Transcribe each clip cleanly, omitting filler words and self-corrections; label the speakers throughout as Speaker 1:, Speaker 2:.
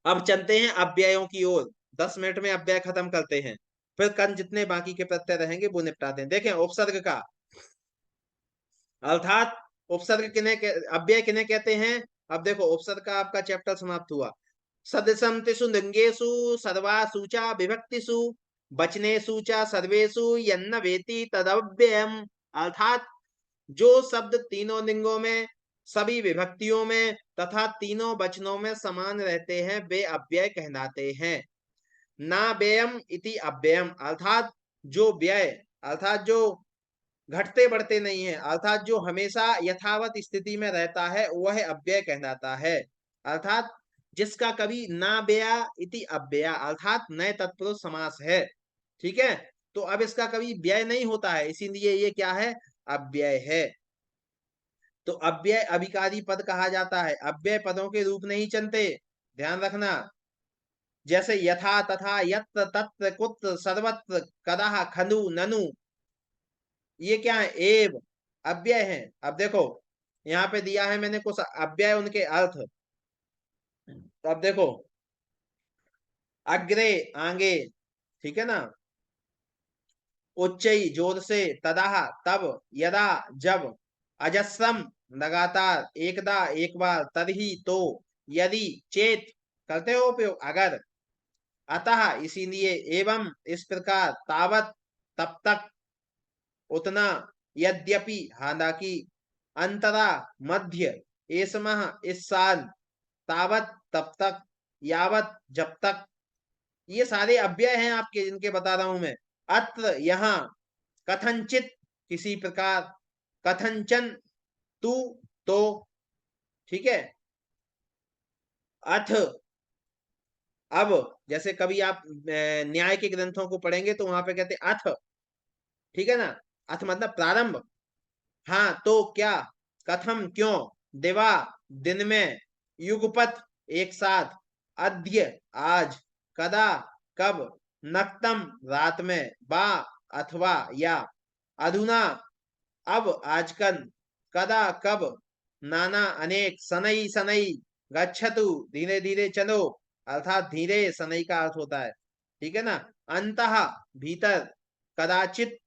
Speaker 1: अब चलते हैं अव्ययों की ओर। 10 मिनट में अव्यय खत्म करते हैं, फिर कल जितने बाकी के प्रत्यय रहेंगे वो निपटाते हैं। देखें उपसर्ग का अर्थात उपसर्ग किन्हें अव्यय किन्हें कहते हैं। अब देखो उपसर्ग का आपका चैप्टर समाप्त हुआ। सदसम तिषु लिंगेषु सर्वासु च विभक्तिषु वचनेषु च सर्वेषु यन्न वेति तदव्ययम्। अर्थात जो शब्द तीनों लिंगों में, सभी विभक्तियों में तथा तीनों वचनों में समान रहते हैं वे अव्यय कहलाते हैं। ना व्ययम इति अव्ययम, अर्थात जो व्यय अर्थात जो घटते बढ़ते नहीं है, अर्थात जो हमेशा यथावत स्थिति में रहता है वह अव्यय कहलाता है। अर्थात जिसका कभी ना व्यया इति अव्यया, अर्थात नए तत्पुरुष समास है। ठीक है, तो अब इसका कभी व्यय नहीं होता है, इसीलिए ये क्या है, अव्यय है। तो अव्यय अभिकारी पद कहा जाता है। अव्यय पदों के रूप नहीं चलते, ध्यान रखना। जैसे यथा तथा यत्र तत्र कुत्र सर्वत्र कदाह खनु ननु, ये क्या है, एव अव्यय है। अब देखो यहाँ पे दिया है मैंने कुछ अव्यय, उनके अर्थ। तो अब देखो अग्रे आगे, ठीक है ना, उच्चई जोर से, तदाह तब, यदा जब, अजस्रम लगातार, एकदा एक बार, तदही तो, यदि, चेत करते हो उपयोग अगर, अतः इसीलिए, एवं इस प्रकार, तावत तब तक, उतना, यद्यपि हालांकि, अंतरा मध्य, एसमः इस साल, तावत तब तक, यावत जब तक, ये सारे अव्यय हैं आपके जिनके बता रहा हूं मैं। अत्र यहां, कथनचित किसी प्रकार, कथनचन तू तो, ठीक है। अथ अब, जैसे कभी आप न्याय के ग्रंथों को पढ़ेंगे तो वहां पे कहते अथ, ठीक है ना, अथ मतलब प्रारंभ, हाँ तो क्या, कथम क्यों, दिवा दिन में, युगपत एक साथ, अद्य आज, कदा कब, नक्तम रात में, बा अथवा या, अधुना अब आजकल, कदा कब, नाना अनेक, सनई सनई, गच्छतु धीरे धीरे चलो, अर्थात धीरे सनई का अर्थ होता है, ठीक है ना। अंतः भीतर, कदाचित,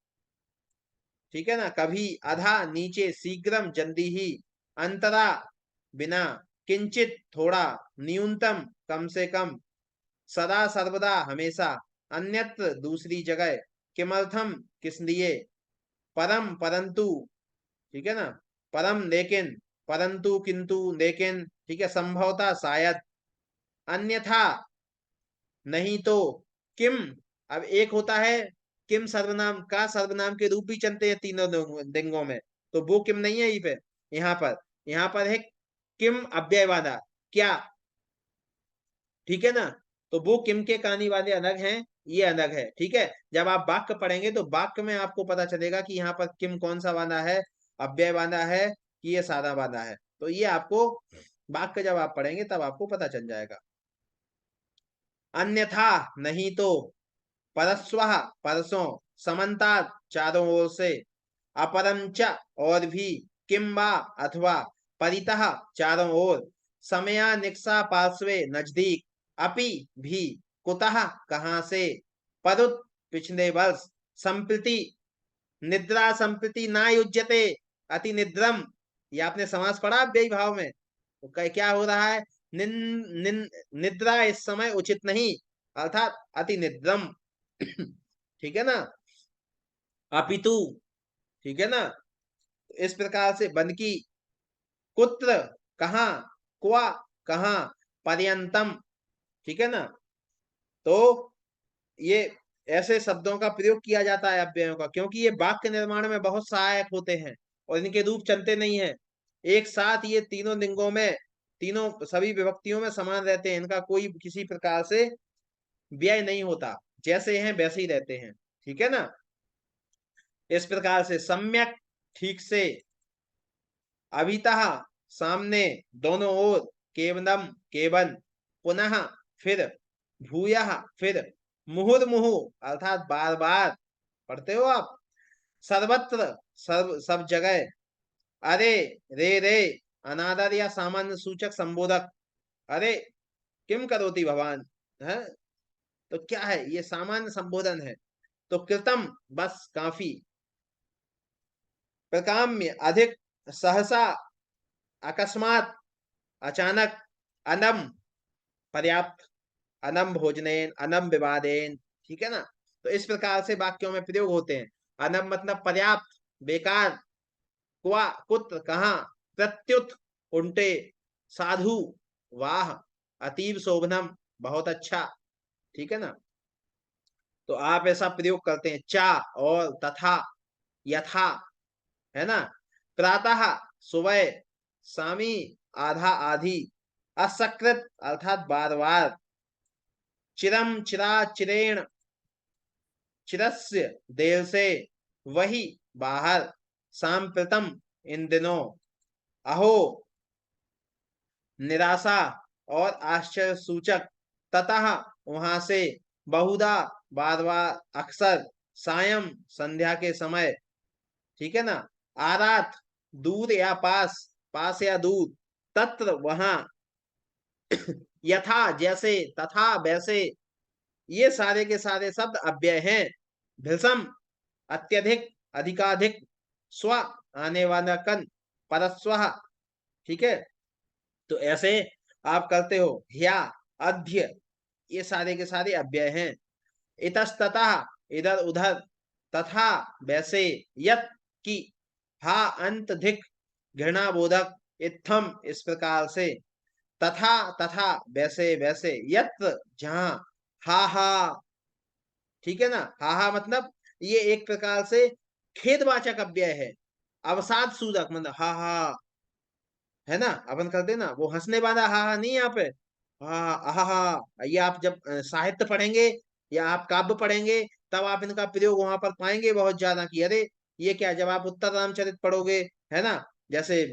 Speaker 1: ठीक है ना, कभी, अधा नीचे, शीघ्रम जल्दी ही, अंतरा बिना, किंचित थोड़ा, न्यूनतम कम से कम, सदा सर्वदा हमेशा, अन्यत्र दूसरी जगह, किमर्थम किस लिए, परम परंतु, ठीक है ना, परम लेकिन, परंतु किंतु लेकिन, ठीक है, संभवतः शायद, अन्यथा नहीं तो, किम, अब एक होता है किम सर्वनाम का सर्वनाम के रूप भी चलते हैं तीनों लिंगों में, तो वो किम नहीं है पे यहाँ पर है किम अव्यय वाला, क्या, ठीक है ना। तो वो किम के कहानी वाले अलग हैं, ये अलग है, ठीक है। जब आप वाक्य पढ़ेंगे तो वाक्य में आपको पता चलेगा कि यहाँ पर किम कौन सा वाला है, अव्यय वाला है कि ये सादा वाला है, तो ये आपको वाक्य जब आप पढ़ेंगे तब आपको पता चल जाएगा। अन्यथा नहीं तो, परस्वः परसों, समन्ता चारों ओर से, अपरम च और भी, किम्बा अथवा, परितः चारों ओर, समया निक्सा पार्श्वे नजदीक, अपि भी, कुतः कहाँ से, परुत पिछले वर्ष, संप्रति निद्रा संप्रति ना युज्यते, अति निद्रम, ये आपने समास पढ़ा व्यय भाव में, तो क्या हो रहा है, निन, निन, निद्रा इस समय उचित नहीं, अर्थात अति निद्रम, ठीक है ना, अपितु, ठीक है ना। इस प्रकार से बन की, कुत्र कहा, क्वा कहा, पर्यंतम, ठीक है ना। तो ये ऐसे शब्दों का प्रयोग किया जाता है अव्ययों का, क्योंकि ये वाक्य निर्माण में बहुत सहायक होते हैं और इनके रूप चलते नहीं है एक साथ। ये तीनों लिंगों में, तीनों सभी विभक्तियों में समान रहते हैं, इनका कोई किसी प्रकार से व्यय नहीं होता, जैसे हैं वैसे ही रहते हैं, ठीक है ना। इस प्रकार से सम्यक, ठीक से, अभितः सामने, दोनों ओर, केवलम केवल, पुनः फिर, भूयः फिर, मुहुर्मुहु अर्थात बार बार, पढ़ते हो आप, सर्वत्र सब जगह, अरे रे रे, अनादर या सामान्य सूचक संबोधक, अरे किम करोति भवान है। तो क्या है, ये सामान्य संबोधन है। तो कृतम बस काफी, प्रकाम्य अधिक, सहसा अकस्मात अचानक, अनम पर्याप्त, अनम भोजनेन, अनम विवादेन, ठीक है ना। तो इस प्रकार से वाक्यों में प्रयोग होते हैं। अनम मतलब पर्याप्त, बेकार, क्वा कुत्र कहाँ, प्रत्युत उल्टे, साधु वाह, अतीव शोभनम बहुत अच्छा, ठीक है ना। तो आप ऐसा प्रयोग करते हैं, चा और तथा, यथा, है ना। प्रातः सुबह, सामी आधा आधी, असकृत अर्थात बार बार, चिरम चिरा चिरेण, चिरस्य देर से, वही बाहर, सांप्रतम इन दिनों, अहो निराशा और आश्चर्य सूचक, ततः वहां से, बहुधा बार बार, अक्सर, सायं संध्या के समय, ठीक है ना। आरात दूर या पास, पास या दूर, तत्र वहां, यथा जैसे, तथा वैसे, ये सारे के सारे शब्द अव्यय हैं। भीषम अत्यधिक, अधिकाधिक, स्व आने वाला कन, परस्व, ठीक है। तो ऐसे आप करते हो, ह्या, अध्य, ये सारे के सारे अव्यय हैं। इतस्ततः इधर उधर, तथा वैसे, यत की, हा अंत धिक, घृणा बोधक, इत्थम इस प्रकार से, तथा तथा वैसे वैसे, यत्र जहां, हा हा, ठीक है ना। हा हा मतलब ये एक प्रकार से खेदवाचक अव्यय है। अवसाद सूचक मतलब हा हा, है ना, अपन करते ना वो हंसने वाला हा हा नहीं, यहाँ पे हा हा हा। ये आप जब साहित्य पढ़ेंगे या आप काव्य पढ़ेंगे, तब आप इनका प्रयोग वहां पर पाएंगे बहुत ज्यादा कि अरे ये क्या। जब आप उत्तर रामचरित पढ़ोगे, है ना, जैसे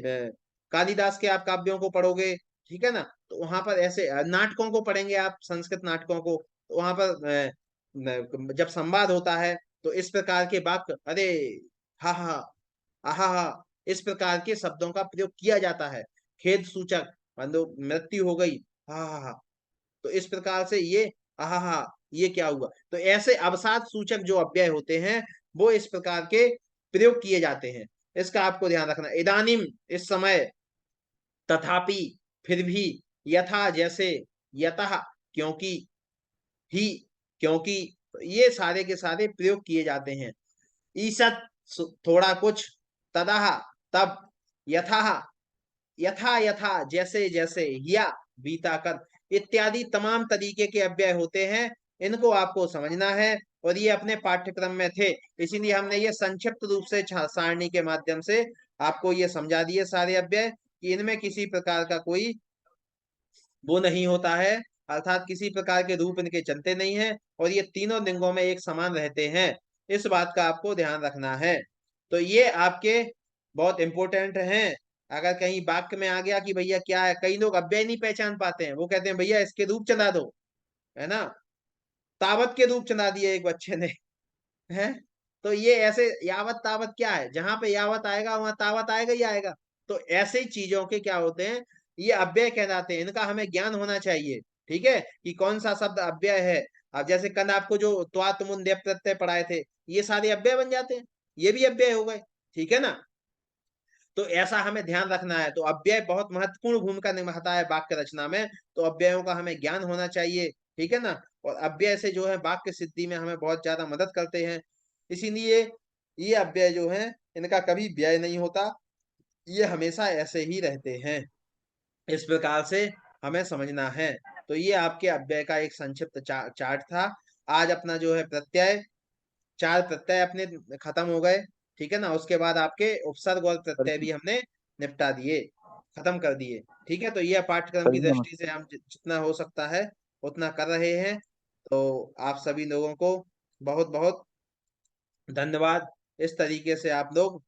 Speaker 1: कालिदास के आप काव्यों को पढ़ोगे, ठीक है ना, तो वहां पर ऐसे नाटकों को पढ़ेंगे आप, संस्कृत नाटकों को, तो वहां पर जब संवाद होता है तो इस प्रकार के वाक्य, अरे हा हा, आहा, इस प्रकार के शब्दों का प्रयोग किया जाता है। खेद सूचक, मान लो मृत्यु हो गई, हा हा हा, तो इस प्रकार से ये आहा हा, ये क्या हुआ। तो ऐसे अवसाद सूचक जो अव्यय होते हैं, वो इस प्रकार के प्रयोग किए जाते हैं। इसका आपको ध्यान रखना। इदानीम इस समय, तथापि फिर भी, यथा जैसे, यतः क्योंकि, ही क्योंकि, तो ये सारे के सारे प्रयोग किए जाते हैं। ईसत थोड़ा कुछ, तदा तब, यथा यथा यथा जैसे जैसे, या बीता कर, इत्यादि तमाम तरीके के अव्यय होते हैं। इनको आपको समझना है, और ये अपने पाठ्यक्रम में थे, इसीलिए हमने ये संक्षिप्त रूप से सारणी के माध्यम से आपको ये समझा दिए सारे अव्यय, कि इनमें किसी प्रकार का कोई वो नहीं होता है, अर्थात किसी प्रकार के रूप इनके चलते नहीं है, और ये तीनों लिंगों में एक समान रहते हैं। इस बात का आपको ध्यान रखना है। तो ये आपके बहुत इंपॉर्टेंट हैं। अगर कहीं वाक्य में आ गया कि भैया क्या है, कई लोग अव्यय नहीं पहचान पाते हैं, वो कहते हैं भैया इसके रूप चला दो, है ना। तावत के रूप चला दिए एक बच्चे ने, है। तो ये ऐसे, यावत तावत क्या है, जहां पे यावत आएगा वहां तावत आएगा ही आएगा। तो ऐसे ही चीजों के क्या होते हैं, ये अव्यय कहलाते हैं। इनका हमें ज्ञान होना चाहिए, ठीक है, कि कौन सा शब्द अव्यय है। अब जैसे कल आपको जो त्वा तुमुन दे प्रत्यय पढ़ाए थे, ये सारे अव्यय बन जाते हैं, ये भी अव्यय हो गए, ठीक है ना। तो ऐसा हमें ध्यान रखना है। तो अव्यय बहुत महत्वपूर्ण भूमिका निभाता है वाक्य रचना में, तो अव्ययों का हमें ज्ञान होना चाहिए, ठीक है ना। और अव्यय से जो है वाक्य सिद्धि में हमें बहुत ज्यादा मदद करते हैं। इसीलिए ये अव्यय जो है, इनका कभी व्यय नहीं होता, ये हमेशा ऐसे ही रहते हैं। इस प्रकार से हमें समझना है। तो ये आपके अव्यय का एक संक्षिप्त चार्ट था। आज अपना जो है प्रत्यय, 4 प्रत्यय अपने खत्म हो गए, ठीक है ना। उसके बाद आपके उपसर्ग और प्रत्यय भी हमने निपटा दिए, खत्म कर दिए, ठीक है। तो ये पाठ्यक्रम की
Speaker 2: सही है
Speaker 1: दृष्टि से हम जितना हो सकता है उतना कर रहे हैं। तो आप सभी लोगों को बहुत बहुत धन्यवाद। इस तरीके से आप लोग